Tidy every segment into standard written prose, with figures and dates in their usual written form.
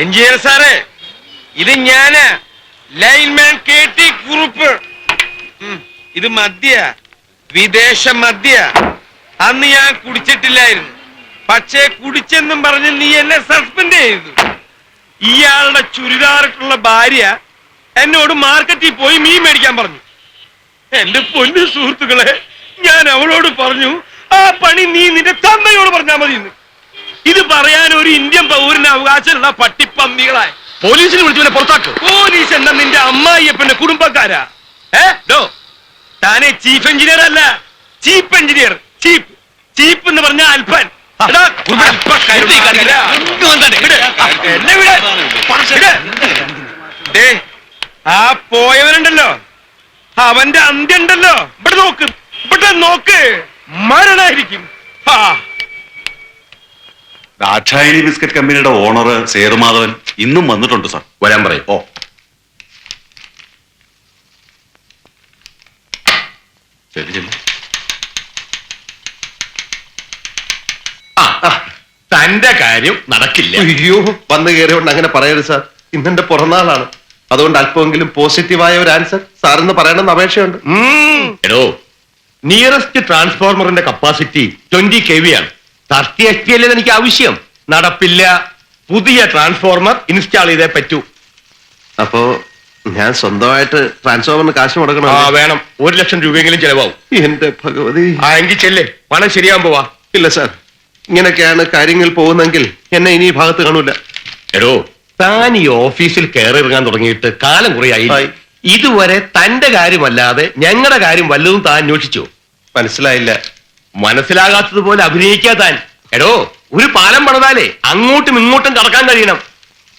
Engineer സാറേ, ഇത് ഞാനാ, ലൈൻമാൻ KT കുറുപ്പ്. ഇത് മദ്യ, വിദേശ മദ്യ. അന്ന് ഞാൻ കുടിച്ചിട്ടില്ലായിരുന്നു, പക്ഷേ കുടിച്ചെന്നും പറഞ്ഞ് നീ എന്നെ സസ്പെൻഡ് ചെയ്തു. ഇയാളുടെ ചുരിദാറിട്ടുള്ള ഭാര്യ എന്നോട് മാർക്കറ്റിൽ പോയി മീൻ മേടിക്കാൻ പറഞ്ഞു. എന്റെ പൊന്നു സുഹൃത്തുക്കളെ, ഞാൻ അവളോട് പറഞ്ഞു, ആ പണി നീ നിന്റെ തന്തയോട് പറഞ്ഞാൽ മതി. ഇത് പറയാൻ ഒരു ഇന്ത്യൻ പൗരന് അവകാശമുള്ള പട്ടിപ്പന്നികളായ പോലീസിനെ വിളിച്ചു പുറത്താക്കും. പോലീസ് എന്താ നിന്റെ അമ്മായിയപ്പന്റെ കുടുംബക്കാരാ? താനെ ചീഫ് എഞ്ചിനീയർ അല്ല, ചീഫ് എഞ്ചിനീയർ. ചീപ്പ് ചീപ്പ് എന്ന് പറഞ്ഞ അൽപ്പൻ. ആ പോയവനുണ്ടല്ലോ, അവന്റെ അന്ത്യണ്ടല്ലോ. ഇവിടെ നോക്ക്, ഇവിടെ നോക്ക്, മരണായിരിക്കും. ദാക്ഷായണി ബിസ്ക്കറ്റ് കമ്പനിയുടെ ഓണർ സേതുമാധവൻ ഇന്നും വന്നിട്ടുണ്ട് സാർ. വരാൻ പറയും. ഓ ശരി ശരി. തന്റെ കാര്യം നടക്കില്ല. അയ്യോ, വന്നു കയറിയോണ്ട് അങ്ങനെ പറയരുത് സാർ. ഇന്നെന്റെ പിറന്നാളാണ്, അതുകൊണ്ട് അല്പമെങ്കിലും പോസിറ്റീവായ ഒരു ആൻസർ സാറിന്ന് പറയണമെന്ന് അപേക്ഷയുണ്ട്. എടോ, നിയറസ്റ്റ് ട്രാൻസ്ഫോർമറിന്റെ കപ്പാസിറ്റി 20 kV ആണ്. 30 HP അല്ലേ എനിക്ക് ആവശ്യം. നടപ്പില്ല. പുതിയ ട്രാൻസ്ഫോർമർ ഇൻസ്റ്റാൾ ചെയ്തേ പറ്റൂ. അപ്പോ ഞാൻ സ്വന്തമായിട്ട് ട്രാൻസ്ഫോമറിന് കാശ് മുടക്കണം? വേണം. 1 ലക്ഷം രൂപയെങ്കിലും ചെലവാവും. എന്റെ ഭഗവതി. എങ്കിൽ ചെല്ലേ, പണം ശരിയാകുമ്പോ വാ. ഇല്ല സാർ, ഇങ്ങനെയൊക്കെയാണ് കാര്യങ്ങൾ പോകുന്നെങ്കിൽ എന്നെ ഇനി ഈ ഭാഗത്ത് കാണൂല. എടോ, താൻ ഈ ഓഫീസിൽ കയറി ഇറങ്ങാൻ തുടങ്ങിയിട്ട് കാലം കുറയായി. ഇതുവരെ തന്റെ കാര്യമല്ലാതെ ഞങ്ങളുടെ കാര്യം വല്ലതും താൻ അന്വേഷിച്ചോ? മനസ്സിലായില്ല. മനസ്സിലാകാത്തതുപോലെ അഭിനയിക്കാ താൻ. എടോ, ഒരു പാലം പണിതാലേ അങ്ങോട്ടും ഇങ്ങോട്ടും കടക്കാൻ കഴിയണം.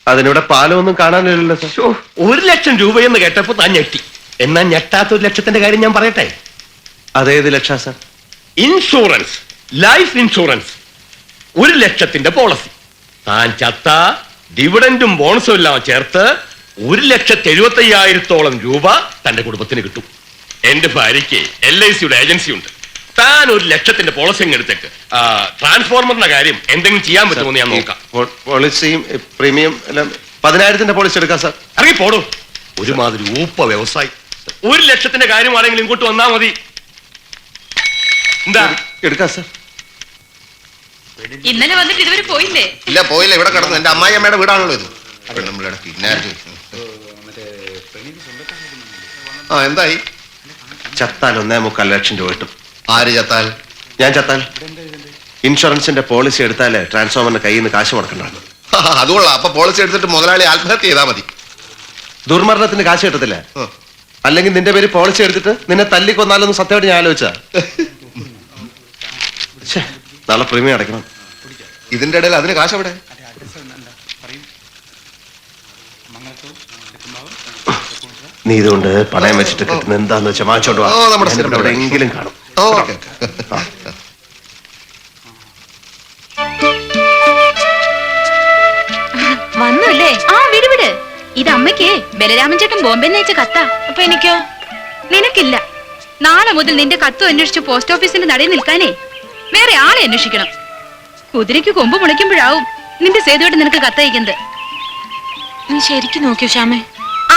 അതിനിവിടെ പാലമൊന്നും കാണാനില്ലല്ലോ സാർ. 1 ലക്ഷം രൂപയെന്ന് കേട്ടപ്പോ താൻ ഞെട്ടി. എന്നാ ഞെട്ടാത്ത 1 ലക്ഷത്തിന്റെ കാര്യം ഞാൻ പറയട്ടെ. അതേത് ലക്ഷം സാർ? Insurance, life insurance. 1 ലക്ഷത്തിന്റെ പോളിസി. താൻ ചത്ത ഡിവിഡന്റും ബോണസും എല്ലാം ചേർത്ത് 1,75,000 രൂപ തന്റെ കുടുംബത്തിന് കിട്ടും. എന്റെ ഭാര്യയ്ക്ക് LICയുടെ ഏജൻസി ഉണ്ട്. താൻ 1 ലക്ഷത്തിന്റെ പോളിസി എടുത്തേക്ക്. ട്രാൻസ്ഫോർമറിന്റെ കാര്യം എന്തെങ്കിലും ചെയ്യാൻ പറ്റുമെന്ന് ഞാൻ നോക്കാം. പോളിസിയും പ്രീമിയം എല്ലാം 10,000ത്തിന്റെ പോളിസി എടുക്കാം സാർ. ഇറങ്ങി പോടും. ഒരുമാതിരി ഊപ്പ വ്യവസായി. 1 ലക്ഷത്തിന്റെ കാര്യമാണെങ്കിൽ ഇങ്ങോട്ട് വന്നാ മതി. എന്താ? എടുക്കാം സാർ. ഇന്നലെ വന്നിട്ട് ഇതുവരെ പോയില്ലേ? ഇല്ല, പോയില്ല. ഇവിടെ കിടന്നു. എന്റെ അമ്മായിയമ്മയുടെ വീടാണല്ലോ ഇത്. എന്തായി? ചത്താൽ 1.25 ലക്ഷം രൂപ കിട്ടും. ആര് ചത്താൽ? ഞാൻ ചത്താൽ ഇൻഷുറൻസിന്റെ പോളിസി എടുത്താലേ ട്രാൻസ്ഫോമറിന്റെ കയ്യിൽ നിന്ന് കാശ് മുടക്കണ്ടാണ്. അതുകൊള്ളാം. അപ്പൊ പോളിസി എടുത്തിട്ട് മുതലാളി ആത്മഹത്യ ചെയ്താൽ മതി. ദുർമരണത്തിന് കാശ് കിട്ടത്തില്ല. അല്ലെങ്കിൽ നിന്റെ പേര് പോളിസി എടുത്തിട്ട് നിന്നെ തല്ലിക്കൊന്നാലൊന്നും സത്യമായിട്ട് ഞാൻ ആലോചിച്ചാ. നാളെ പ്രീമിയം അടയ്ക്കണം. ഇതിന്റെ ഇടയിൽ അതിന് കാശ് എവിടെ? നീ ഇതുകൊണ്ട് പണയം വെച്ചിട്ട് കിട്ടുന്ന എന്താന്ന് വെച്ചാൽ വാങ്ങിച്ചോണ്ട് വാ. എവിടെയെങ്കിലും കാണും. വന്നല്ലേ? വിട് വിട്. ഇത് അമ്മയ്ക്ക് ബലരാമൻ ചേട്ടൻ ബോംബെ അയച്ച കത്താ. അപ്പൊ എനിക്കോ? നിനക്കില്ല. നാളെ മുതൽ നിന്റെ കത്തും അന്വേഷിച്ച് പോസ്റ്റ് ഓഫീസിന്റെ നടയിൽ നിൽക്കാനേ വേറെ ആളെ അന്വേഷിക്കണം. കുതിരയ്ക്ക് കൊമ്പ് മുളയ്ക്കുമ്പോഴാവും നിന്റെ സേതുവായിട്ട് നിനക്ക് കത്തയക്കുന്നത്. നീ ശരിക്കും നോക്കിയോ ശ്യാമേ?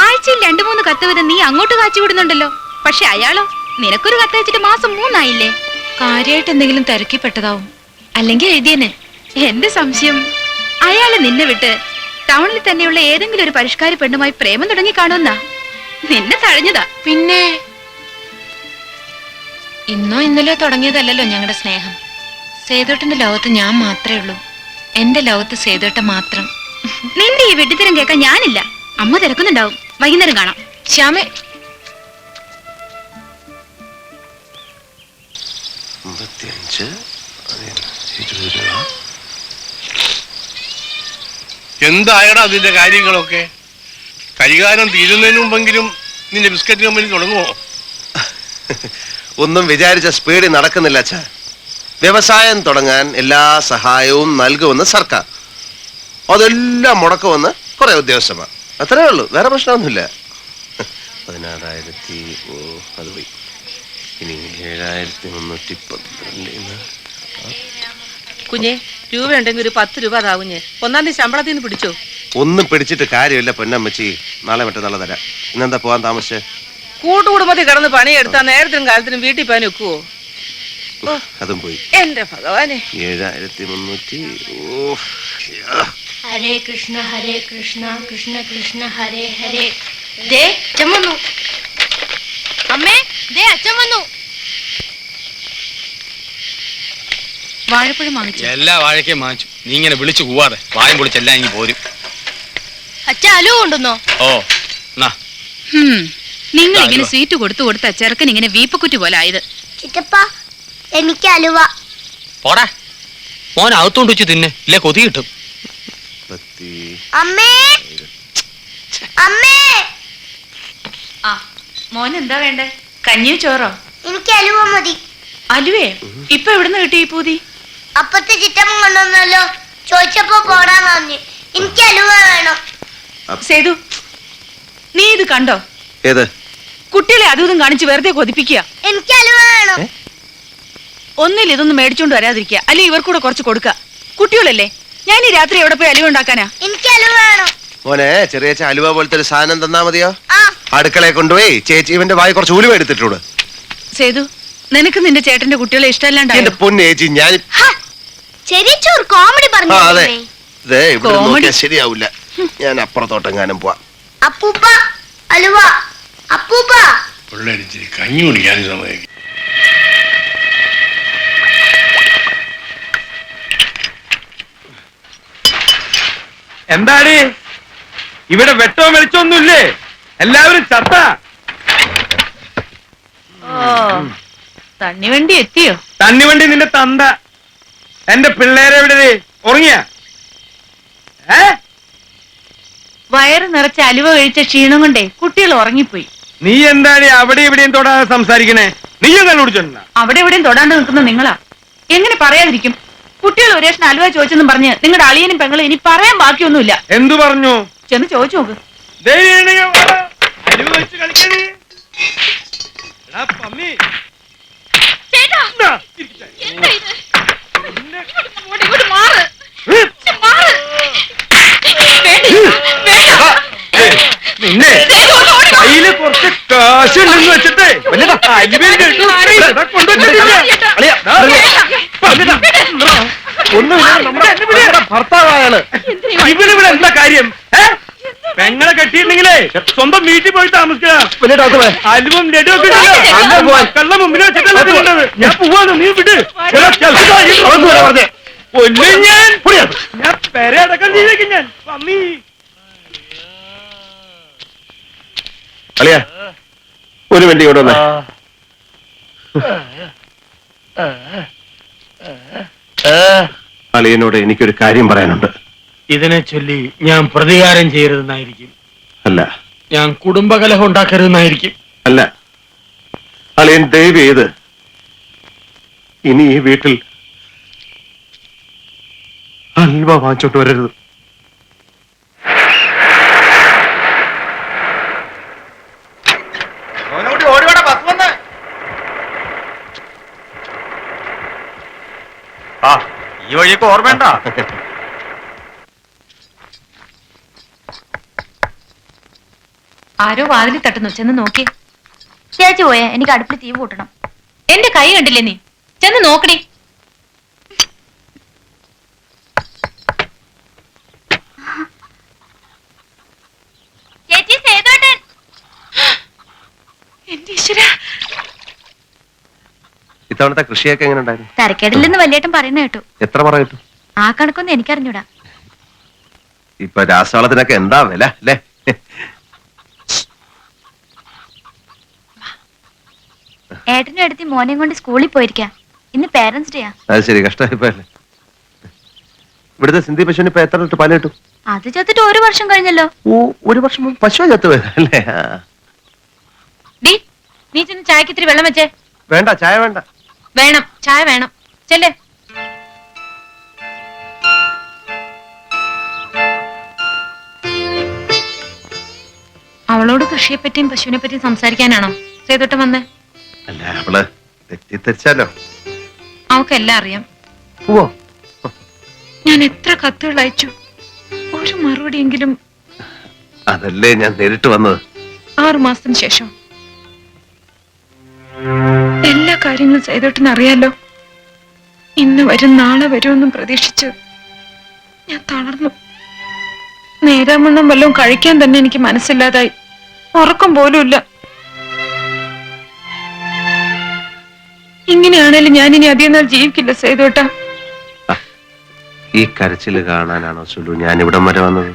ആഴ്ചയിൽ 2-3 കത്ത് വീതം നീ അങ്ങോട്ട് കാച്ചി വിടുന്നുണ്ടല്ലോ. പക്ഷെ അയാളോ നിനക്കൊരു കത്തയച്ചിട്ട് മാസം 3 ആയില്ലേ? കാര്യമായിട്ട് എന്തെങ്കിലും തിരക്കിപ്പെട്ടതാവും, അല്ലെങ്കിൽ എഴുതിയനെ. എന്റെ സംശയം അയാള് നിന്നെ വിട്ട് ടൗണിൽ തന്നെയുള്ള ഏതെങ്കിലും ഒരു പരിഷ്കാര പെണ്ണുമായി പ്രേമം തുടങ്ങി കാണുമെന്നാ. നിന്നെ തഴഞ്ഞതാ. പിന്നെ ഇന്നോ ഇന്നലെയോ തുടങ്ങിയതല്ലല്ലോ ഞങ്ങളുടെ സ്നേഹം. സേതോട്ടന്റെ ലോകത്ത് ഞാൻ മാത്രമേ ഉള്ളൂ. എന്റെ ലോകത്ത് സേതോട്ട മാത്രം. നിന്റെ ഈ വെട്ടിത്തരം കേൾക്കാൻ ഞാനില്ല. അമ്മ തിരക്കുന്നുണ്ടാവും. വൈകുന്നേരം കാണാം. ശ്യാമേ, എന്തായടാ അതിന്റെ കാര്യങ്ങളൊക്കെ? കരികാലം തീരുന്നതിന് മുമ്പെങ്കിലും നിന്റെ ബിസ്ക്കറ്റ് കമ്പനി തുടങ്ങുമോ? ഒന്നും വിചാരിച്ച സ്പീഡിൽ നടക്കുന്നില്ല അച്ഛാ. വ്യവസായം തുടങ്ങാൻ എല്ലാ സഹായവും നൽകുമെന്ന് സർക്കാർ, അതെല്ലാം മുടക്കുമെന്ന് കുറെ ഉദ്യോഗസ്ഥന്മാർ. അത്രേ ഉള്ളൂ, വേറെ പ്രശ്നമൊന്നുമില്ല. 16,000 അത് പോയി. ഇനി 7,312. കുഞ്ഞെ രൂപ ഉണ്ടെങ്കിൽ ഒരു 10 രൂപ താവുഞ്ഞ് 1-ാം തീയതി ശമ്പളത്തിൽ നിന്ന് പിടിച്ചോ. ഒന്നും പിടിച്ചിട്ട് കാര്യമില്ല പൊന്നമ്മച്ചി. നാളെ മറ്റന്നാളെ തരാം. ഇന്നെന്താ പോവാൻ താമസിച്ചേ? കൂട്ടുകുടുംബത്തിൽ കിടന്ന് പണിയെടുത്താൽ നേരത്തിനും കാലത്തിനും വീട്ടിൽ പോകാൻ ഒക്കുവോ? അതും പോയി. എന്റെ ഭഗവാനെ. 7300. ഹരേ കൃഷ്ണ കൃഷ്ണ കൃഷ്ണ ഹരേ ഹരേ. ദേ അച്ഛൻ വന്നു. അമ്മേ ദേ അച്ഛൻ വന്നു. വാഴപ്പഴം വാങ്ങിച്ചു. എല്ലാ വാഴക്കയും വാങ്ങിച്ചു. നീ ഇങ്ങനെ വിളിച്ചു പോവാതെ വായം പൊളിച്ചെല്ലാം ഇങ്ങ് പോരും. അച്ഛൻ അലു കൊണ്ടുവന്നോ? ഓ എന്നാ നിങ്ങൾ ഇങ്ങനെ സ്വീറ്റ് കൊടുത്ത ചെറുക്കൻ ഇങ്ങനെ വീപ്പക്കുറ്റി പോലെ ആയത്. ചിറ്റപ്പ എനിക്ക് അലുവ. പോടാ മോൻ അകത്തോണ്ട് വെച്ച് തിന്നെ ഇല്ലേ കൊതി കിട്ടും. അമ്മേ അമ്മേ ആ മോൻ എന്താ വേണ്ടേ? കഞ്ഞിയോ ചോറോ? എനിക്ക് അലുവ മതി. അലുവേ ഇപ്പൊ എവിടുന്ന് കിട്ടി ഈ പൂതി? അപ്പത്തെ ചിറ്റമ്മ കൊണ്ടുവന്നല്ലോ. ചോദിച്ചപ്പോ പോടാൻ പറഞ്ഞു. എനിക്ക് അലുവ വേണം. സേതു നീ ഇത് കണ്ടോ? ഏത് കുട്ടികളെ അതും ഇതും കാണിച്ച് വെറുതെ കൊതിപ്പിക്കുക. എനിക്ക് അലുവ വേണം. ഒന്നിൽ ഇതൊന്നും മേടിച്ചോണ്ട് വരാതിരിക്കുക, അല്ലെങ്കിൽ ഇവർക്കൂടെ കുറച്ച് കൊടുക്കുക. കുട്ടികളല്ലേ, ഞാൻ ഈ രാത്രി എവിടെ പോയി അലുവ ഉണ്ടാക്കാനാ? എനിക്ക് അലുവ വേണം. മോനെ ചെറിയ അലുവ പോലത്തെ ഒരു സാധനം തന്നാ മതിയോ? ആ അടുക്കളയെ കൊണ്ടുപോയി ചേച്ചി ഇവന്റെ വായി കുറച്ച് ഉലുവ എടുത്തിട്ടുണ്ട്. സേതു നിനക്ക് നിന്റെ ചേട്ടന്റെ കുട്ടികളെ ഇഷ്ടമല്ലാണ്ടായോ? എന്റെ പൊന്നു ചേച്ചി ഞാൻ ചെറിയ കോമഡി പറഞ്ഞു. അതെ ഇതേ ഇവിടെ കോമഡി. നോക്കിയാൽ ശരിയാവില്ല. ഞാൻ അപ്പുറത്തോട്ടെങ്ങാനും പോവാ. അപ്പൂപ്പ അലുവ. അപ്പൂപ്പ കഞ്ഞി കുടിക്കാൻ സമയം. എന്താടി ഇവിടെ വെട്ടോ വെളിച്ചൊന്നുമില്ലേ? എല്ലാവരും ചത്ത. തണ്ണിവണ്ടി എത്തിയോ? തണ്ണിവണ്ടി നിന്റെ തന്ത. എന്റെ പിള്ളേരെ എവിടെ? ഉറങ്ങിയ? വയറ് നിറച്ച അലുവ കഴിച്ച ക്ഷീണം കൊണ്ടേ കുട്ടികൾ ഉറങ്ങിപ്പോയി. നീ എന്താണ് അവിടെ ഇവിടെയും തൊടാതെ സംസാരിക്കണേ? നീയും കണ്ടുപിടിച്ചോണ്ടാ? അവിടെ എവിടെയും തൊടാണ്ട് നിൽക്കുന്ന നിങ്ങളാ. എങ്ങനെ പറയാതിരിക്കും? കുട്ടികൾ ഒരു രേഷൻ അലുവ ചോദിച്ചെന്നും പറഞ്ഞ് നിങ്ങളുടെ അളിയനും പെങ്ങളും ഇനി പറയാൻ ബാക്കിയൊന്നുമില്ല. എന്തു പറഞ്ഞു? ചെന്ന് ചോദിച്ചു നോക്ക്. അലുവ വെച്ച് കളിക്കണേ. എടാ പമ്മി. ചേട്ടാ, ഇന്നാ, ഇരിക്കട്ടെ. എന്താ ഇത്? ഇങ്ങോട്ട് മാറ്. മാറ്. നിന്നെ കയ്യില് കുറച്ച് കാശുണ്ടെന്ന് വെച്ചിട്ട് ഒന്നുമില്ല. നമ്മുടെ ഭർത്താവാണ് ഇവനിവിടെ എന്താ കാര്യം? പെങ്ങളെ കെട്ടിയിട്ടുണ്ടെങ്കിലേ സ്വന്തം വീട്ടിൽ പോയി താമസിക്കുക. അലുവും ലഡുവൊക്കെ മക്കളുടെ മുമ്പിൽ വെച്ചിട്ടല്ല തിന്നേണ്ടത്. ഞാൻ പോവാണ്, നീ വിട്. കൊല്ലും ഞാൻ പെരയടക്കം ചെയ്തേക്കും ഞാൻ. പമ്മി അളിയ ഒരു വണ്ടി ഇവിടെ വന്നേ. അളിയനോട് എനിക്കൊരു കാര്യം പറയാനുണ്ട്. ഇതിനെ ചൊല്ലി ഞാൻ പ്രതികാരം ചെയ്യരുതെന്നായിരിക്കും. അല്ല ഞാൻ കുടുംബകലഹം ഉണ്ടാക്കരുതെന്നായിരിക്കും. അല്ല അളിയൻ ദയവ് ചെയ്ത് ഇനി ഈ വീട്ടിൽ അൽവ വാങ്ങിച്ചോട്ട് വരരുത്. ഈ വഴിയൊക്കെ ഓർമ്മയുണ്ട? ആരോ വാതിലിൽ തട്ടുന്നു, ചെന്ന് നോക്കി. ചേച്ചി പോയേ, എനിക്ക് അടുപ്പിൽ തീ കൂട്ടണം. എന്റെ കൈ കണ്ടില്ലേ നീ? ചെന്ന് നോക്കടി. ചേച്ചി സേതുവേട്ടൻ. എന്റെ ഈശ്വരാ. ഇത്തവണത്തെ കൃഷിയൊക്കെ എങ്ങനെ ഉണ്ടായിരുന്നു? തരക്കേടില്ലെന്ന് വലിയേട്ടൻ പറയുന്ന കേട്ടു. എത്ര പറ കിട്ടും? ആ കണക്കൊന്നും എനിക്കറിഞ്ഞൂടാ. ഇപ്പൊ രാസവളത്തിനൊക്കെ എന്താ വില അല്ലേ? ഏട്ടനും എടുത്തി മോനെയും കൊണ്ട് സ്കൂളിൽ പോയിരിക്കാം. ഇന്ന് പേരൻസ് ഡേയാ. അത് ശരി, കഷ്ടമായിപ്പോയല്ലേ. ഇവിടുത്തെ സിന്ധി പശുവിന് ഇപ്പൊ എത്ര ലിറ്റർ പാല് കിട്ടും? അത് ചത്തിട്ട് 1 വർഷം കഴിഞ്ഞല്ലോ. ഓ, 1 വർഷം മുമ്പ് പശു ചത്തുപോയല്ലേ? ഡി, നീ ചെന്ന് ചായക്ക് ഇത്തിരി വെള്ളം വെച്ചേ. വേണ്ട, ചായ വേണ്ട. വേണം, ചായ വേണം. ചെല്ലേ. അവളോട് കൃഷിയെപ്പറ്റിയും പശുവിനെ പറ്റിയും സംസാരിക്കാനാണോ സേതുട്ടൻ വന്നേ? അല്ല, അവള് തെറ്റിദ്ധരിച്ചാലോ? അവക്കെല്ലാം അറിയാം. ഓ, ഞാൻ എത്ര കത്തുകൾ അയച്ചു, ഒരു മറുപടിയെങ്കിലും. അതല്ലേ ഞാൻ നേരിട്ട് വന്നത്. 6 മാസത്തിന് ശേഷം എല്ലാ കാര്യങ്ങളും സേതുവേട്ടന് അറിയാലോ. ഇന്ന് വരും നാളെ വരുമെന്നും പ്രതീക്ഷിച്ച് ഞാൻ തളർന്നു. നേരാമണ്ണം വല്ലതും കഴിക്കാൻ തന്നെ എനിക്ക് മനസ്സില്ലാതായി. ഉറക്കം പോലുമില്ല. ഇങ്ങനെയാണേലും ഞാനിനി അധികം നാൾ ജീവിക്കില്ല സേതുവേട്ടാ. ഈ കരച്ചില് കാണാനാണോ സുലു ഞാൻ ഇവിടം വരെ വന്നത്?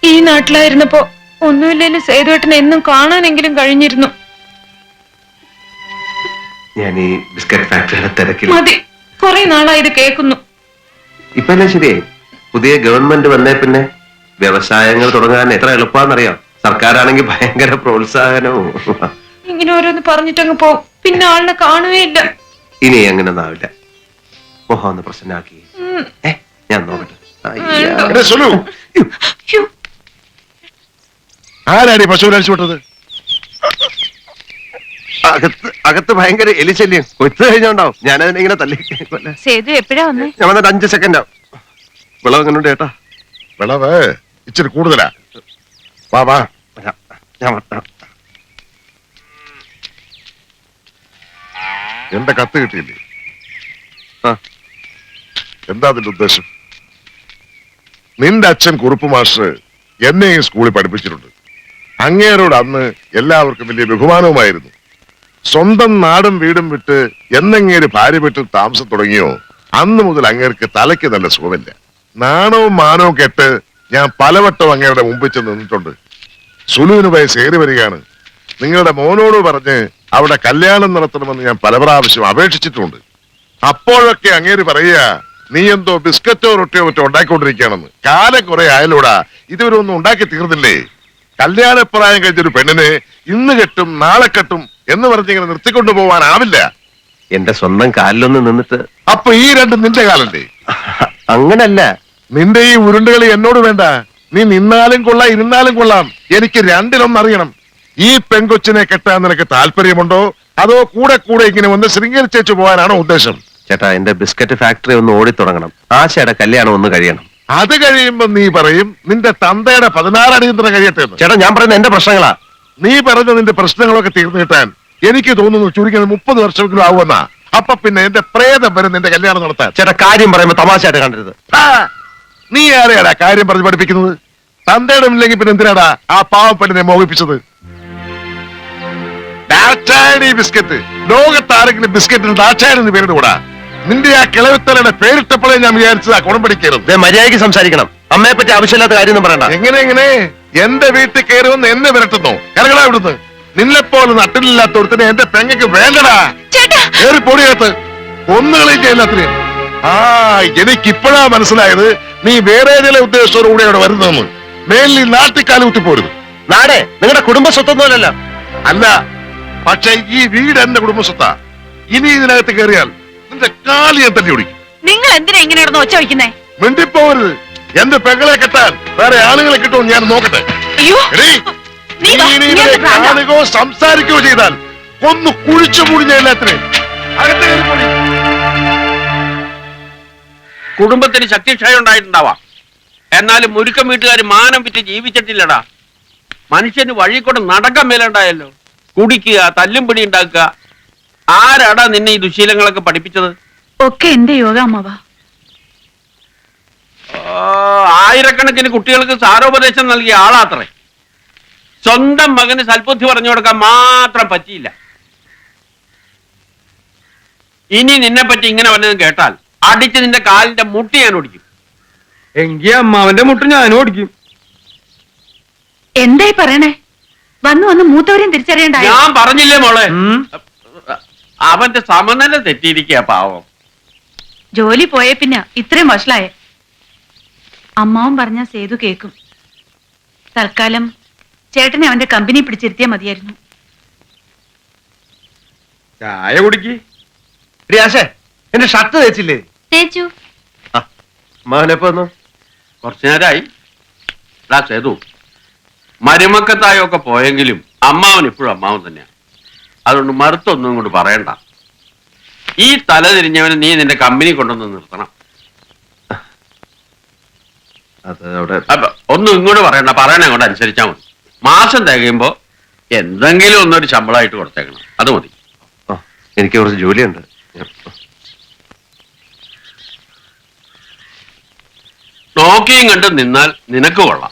ഈ നാട്ടിലായിരുന്നപ്പോ ഒന്നുമില്ലേലും സേതുവേട്ടനെ എന്നും കാണാനെങ്കിലും കഴിഞ്ഞിരുന്നു. ഞാൻ ഈ ബിസ്ക്കറ്റ് ഫാക്ടറിയുടെ തിരക്കിൽ. മതി, കുറെ നാളായി ഇത് കേൾക്കുന്നു. ഇപ്പൊ എല്ലാം ശരിയായി. പുതിയ ഗവൺമെന്റ് വന്നേ പിന്നെ വ്യവസായങ്ങൾ തുടങ്ങാൻ എത്ര എളുപ്പമാണെന്നറിയാം. സർക്കാരാണെങ്കിൽ ഭയങ്കര പ്രോത്സാഹനവും. ഇങ്ങനെ ഓരോന്ന് പറഞ്ഞിട്ടങ്ങ് പോവും, പിന്നെ ആളിനെ കാണുകയില്ല. ഇനി അങ്ങനെ ഒന്നാവില്ല. മോഹം ഒന്ന് പ്രശ്നമാക്കി. ഞാൻ നോക്കട്ടെ. ആരാടി പശുവിനെ അടിച്ചു വിട്ടത്? അകത്ത് ഭയങ്കര എലിശല്യം. കൊച്ചു കഴിഞ്ഞോണ്ടാവും. ഞാനതിനെ ഇങ്ങനെ തല്ലി. സേതു എപ്പോഴാ വന്നേ? ഞാൻ വന്നിട്ട് 5 സെക്കൻഡ് ആവും. വിളവ് എങ്ങനെയുണ്ട് ചേട്ടാ? വിളവ് ഇച്ചിരി കൂടുതലാ. വാ വാ. ഞാൻ എന്റെ കത്ത് കിട്ടിയില്ലേ? എന്താ അതിന്റെ ഉദ്ദേശം? നിന്റെ അച്ഛൻ കുറുപ്പ് മാസ്റ്റർ എന്നെ ഈ സ്കൂളിൽ പഠിപ്പിച്ചിട്ടുണ്ട്. അങ്ങേരോട് അന്ന് എല്ലാവർക്കും വലിയ ബഹുമാനവുമായിരുന്നു. സ്വന്തം നാടും വീടും വിട്ട് എന്നങ്ങേര് ഭാര്യ വീട്ടിൽ താമസം തുടങ്ങിയോ അന്ന് മുതൽ അങ്ങേർക്ക് തലയ്ക്ക് നല്ല സുഖമില്ല. നാണവും മാനവും കെട്ട് ഞാൻ പലവട്ടം അങ്ങയുടെ മുമ്പിൽ ചെന്ന് നിന്നിട്ടുണ്ട്. സുലുവിന് വയസ്സ് ഏറി വരികയാണ്. നിങ്ങളുടെ മോനോട് പറഞ്ഞ് അവിടെ കല്യാണം നടത്തണമെന്ന് ഞാൻ പല പ്രാവശ്യം അപേക്ഷിച്ചിട്ടുണ്ട്. അപ്പോഴൊക്കെ അങ്ങേര് പറയുക, നീ എന്തോ ബിസ്ക്കറ്റോ റൊട്ടിയോ മറ്റോ ഉണ്ടാക്കിക്കൊണ്ടിരിക്കുകയാണെന്ന്. കാലം കുറെ ആയാലൂടാ, ഇതുവരെ ഒന്നും ഉണ്ടാക്കി തീർന്നില്ലേ? കല്യാണപ്രായം കഴിഞ്ഞൊരു പെണ്ണിനെ ഇന്ന് കെട്ടും നാളെ കെട്ടും എന്ന് പറഞ്ഞിങ്ങനെ നിർത്തിക്കൊണ്ടു പോവാനാവില്ല. എന്റെ സ്വന്തം കാലിലൊന്ന് നിന്നിട്ട്. അപ്പൊ ഈ രണ്ടും നിന്റെ കാലല്ലേ? അങ്ങനല്ല. നിന്റെ ഈ ഉരുണ്ടുകളി എന്നോട് വേണ്ട. നീ നിന്നാലും കൊള്ളാം ഇരുന്നാലും കൊള്ളാം, എനിക്ക് രണ്ടിലൊന്നറിയണം. ഈ പെൺകൊച്ചിനെ കെട്ടാൻ നിനക്ക് താല്പര്യമുണ്ടോ, അതോ കൂടെ കൂടെ ഇങ്ങനെ ഒന്ന് ശൃംഗരിച്ചേച്ചു പോകാനാണോ ഉദ്ദേശം? ചേട്ടാ, എന്റെ ബിസ്ക്കറ്റ് ഫാക്ടറി ഒന്ന് ഓടിത്തുടങ്ങണം. ആശയുടെ കല്യാണം ഒന്ന് കഴിയണം. അത് കഴിയുമ്പോ നീ പറയും നിന്റെ തന്തയുടെ 16 അടിയന്തര കഴിയട്ടെ. ചേട്ടാ, ഞാൻ പറയുന്ന എന്റെ പ്രശ്നങ്ങളാ. നീ പറഞ്ഞ നിന്റെ പ്രശ്നങ്ങളൊക്കെ തീർന്നു കിട്ടാൻ എനിക്ക് തോന്നുന്നു ചുരുങ്ങിയത് 30 വർഷമെങ്കിലും ആവുമെന്നാ. അപ്പൊ പിന്നെ എന്റെ പ്രേതം വരെ നിന്റെ കല്യാണം നടത്താൻ. ചേട്ടാ, കാര്യം പറയുമ്പോ തമാശയായിട്ട് കണ്ടരുത്. നീ ആരെയാടാ കാര്യം പറഞ്ഞ് പഠിപ്പിക്കുന്നത്? തന്തയുടെ ഇല്ലെങ്കിൽ പിന്നെ എന്തിനാടാ ആ പാവപ്പെട്ടിനെ മോഹിപ്പിച്ചത്? ഡാറ്റായണി ബിസ്ക്കറ്റ്. ലോകത്താരെങ്കിലും ബിസ്ക്കറ്റിന് ഡാറ്റായണി എന്ന് പേരിടുകൂടാ. നിന്റെ ആ കിളവിത്തലയുടെ പേരിട്ടപ്പോഴേ ഞാൻ വിചാരിച്ചതാ കുണം പിടിക്കരുത്. മര്യാദയ്ക്ക് സംസാരിക്കണം. അമ്മയെ പറ്റി ആവശ്യമില്ലാത്ത കാര്യം പറയണ്ട. എങ്ങനെ എന്റെ വീട്ടിൽ കയറുമെന്ന് എന്നെ വിരട്ടുന്നു? ഇറങ്ങടാ ഇവിടുന്ന്. നിന്നെപ്പോലെ നട്ടിലില്ലാത്ത ഒരുത്തിനെ എന്റെ പെങ്ങക്ക് വേണ്ടടാ. കയറി പൊടിയകത്ത് ഒന്നുകളേക്ക് എല്ലാത്തിനെയും. എനിക്കിപ്പോഴാ മനസ്സിലായത് നീ വേറെ ചില ഉദ്ദേശത്തോടുകൂടി അവിടെ വരുന്നതെന്ന്. മേലിൽ നാട്ടിക്കാലം കുത്തിപ്പോരുത്. നാടേ നിങ്ങളുടെ കുടുംബ സ്വത്തൊന്നുമല്ലല്ലോ. അല്ല, പക്ഷെ ഈ വീട് എന്റെ കുടുംബസ്വത്താ. ഇനി ഇതിനകത്ത് കയറിയാൽ നിന്റെ കാലി ഞാൻ തല്ലി ഓടിക്കും. നിങ്ങൾ എന്തിനാ ഇങ്ങനെ ഒച്ച വയ്ക്കുന്നേ? മിണ്ടിപ്പോവരുത്. എന്റെ പെങ്ങളെ കെട്ടാൻ വേറെ ആളുകളെ കിട്ടുമോ ഞാൻ നോക്കട്ടെ. കാണുകയോ സംസാരിക്കുകയോ ചെയ്താൽ ഒന്ന് കുഴിച്ചു മൂടി ഞാൻ എല്ലാത്തിനെയും അകത്ത് കയറിപ്പോടി. കുടുംബത്തിന് ശക്തിക്ഷയം ഉണ്ടായിട്ടുണ്ടാവാം, എന്നാലും മുരുക്കം വീട്ടുകാർ മാനം വിറ്റ് ജീവിച്ചിട്ടില്ലടാ. മനുഷ്യന് വഴി കൊണ്ട് നടക്കാൻ മേലുണ്ടായല്ലോ. കുടിക്കുക, തല്ലും പിടി ഉണ്ടാക്കുക. ആരാടാ നിന്നെ ഈ ദുശീലങ്ങളൊക്കെ പഠിപ്പിച്ചത്? ഒക്കെ എന്റെ യോഗ അമ്മവ. ആയിരക്കണക്കിന് കുട്ടികൾക്ക് സാരോപദേശം നൽകിയ ആളാത്രേ. സ്വന്തം മകന് സൽബുദ്ധി പറഞ്ഞു കൊടുക്കാൻ മാത്രം പറ്റിയില്ല. ഇനി നിന്നെ പറ്റി ഇങ്ങനെ വല്ലതും കേട്ടാൽ അടിച്ച് നിന്റെ കാലിന്റെ മുട്ടി ഞാൻ ഓടിക്കും. എങ്കി അമ്മാവന്റെ മുട്ട് ഞാനും ഓടിക്കും. എന്തായി പറയണേ? വന്ന് മൂത്തവരെയും തിരിച്ചറിയണ്ടായി. ഞാൻ പറഞ്ഞില്ലേ മോളെ, അവന്റെ സമനില തെറ്റിയിരിക്കുക പാവം. ജോലി പോയ പിന്നെ ഇത്രയും വഷളായ. അമ്മാവൻ പറഞ്ഞ സേതു കേക്കും. തൽക്കാലം ചേട്ടനെ അവന്റെ കമ്പനി പിടിച്ചിരുത്തിയാ മതിയായിരുന്നു. ചായ കുടിക്ക്. ആശേ, എന്റെ ഷർട്ട് തേച്ചില്ലേ? തേച്ചു. അമ്മാവനെപ്പോ വന്നു? കുറച്ചു നേരമായി. സേതു, മരുമക്കത്തായൊക്കെ പോയെങ്കിലും അമ്മാവൻ ഇപ്പോഴും അമ്മാവൻ തന്നെയാണ്. അതുകൊണ്ട് മറുത്തൊന്നും ഇങ്ങോട്ട് പറയണ്ട. ഈ തല തിരിഞ്ഞവന് നീ നിന്റെ കമ്പനി കൊണ്ടുവന്ന് നിർത്തണം. അത് അവിടെ അപ്പൊ ഒന്നും ഇങ്ങോട്ട് പറയണ്ട, പറയണ അങ്ങോട്ട് അനുസരിച്ചാൽ മതി. മാസം തികയുമ്പോ എന്തെങ്കിലും ഒന്നൊരു ശമ്പളമായിട്ട് കൊടുത്തേക്കണം, അത് മതി. എനിക്ക് കുറച്ച് ജോലിയുണ്ട്. നോക്കിയും കണ്ട് നിന്നാൽ നിനക്ക് കൊള്ളാം.